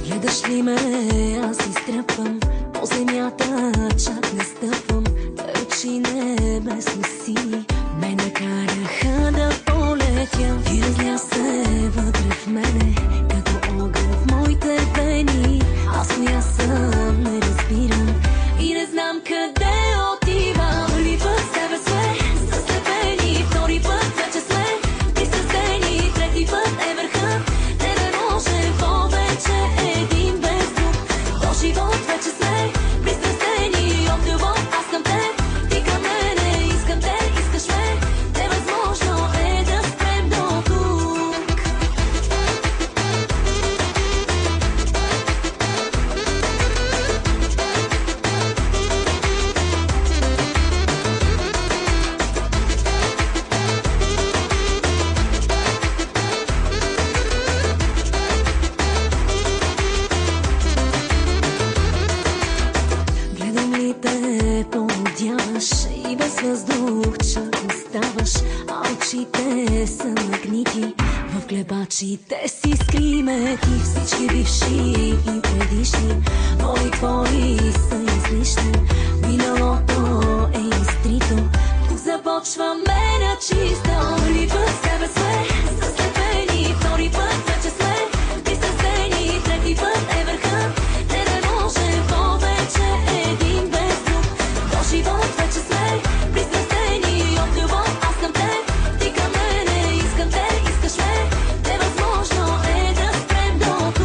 Гледаш ли ме, аз изтръпвам по земята, чак не стъпвам. Твои очи небесно сини ме накараха да полетя. Ти разля се вътре в мене, като огън в моите вени. Аз коя съм, не разбирам и не знам къде отивам. Първи път с тебе сме заслепени, втори път вече сме пристрастени, трети път е върхът. Не можем повече един без друг. До живот вече сме пристрастени от любов. Аз към теб, ти към мене, искам те, искаш ме. Невъзможно е да спрем до тук. Гледам ли те, полудяваш и без въздух чак оставаш, а очите са магнити, в клепачите си скриме ти. Всички бивши и предишни мои твои са излишни. Миналото е изтрито, тук започваме на чисто. Първи път с тебе сме заслепени, втори път вече сме пристрастени, трети път е върхът. Не можем повече един без друг. До живот вече сме пристрастени от любов. Аз към теб, ти към мене, искам те, искаш ме. Невъзможно е да спрем до тук.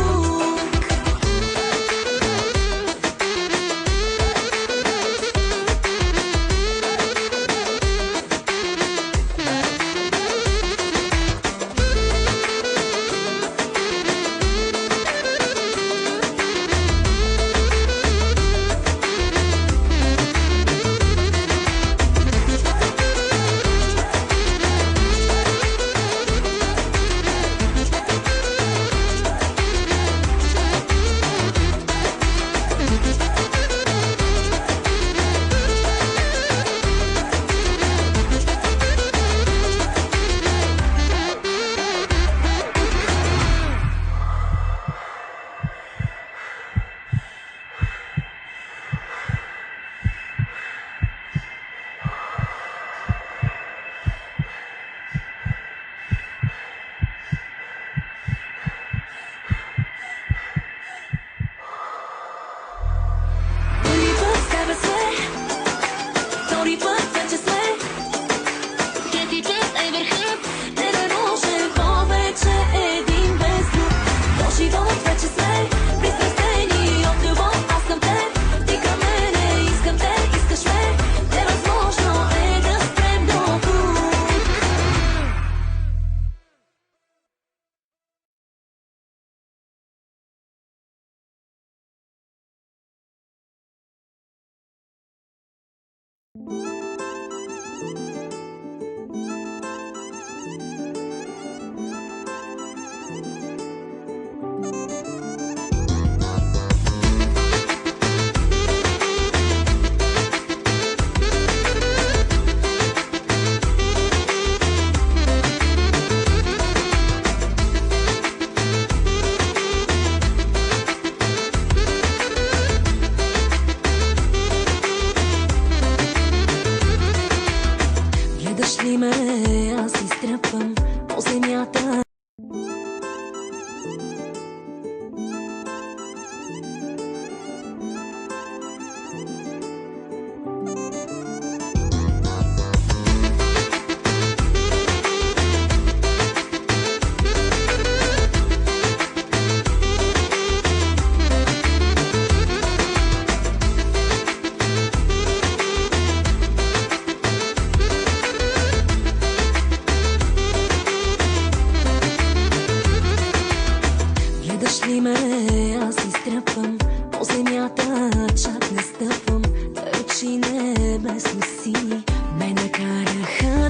Първи път с тебе сме, втори път вече сме, трети път е върхът. Не можем повече един без друг. До живот вече сме пристрастени от любов. Аз към теб, ти към мене, искам те, искаш ме. Невъзможно е да спрем до тук. ли ме, аз изтръпвам по земята, чак не стъпвам. Очи небесно сини ме накараха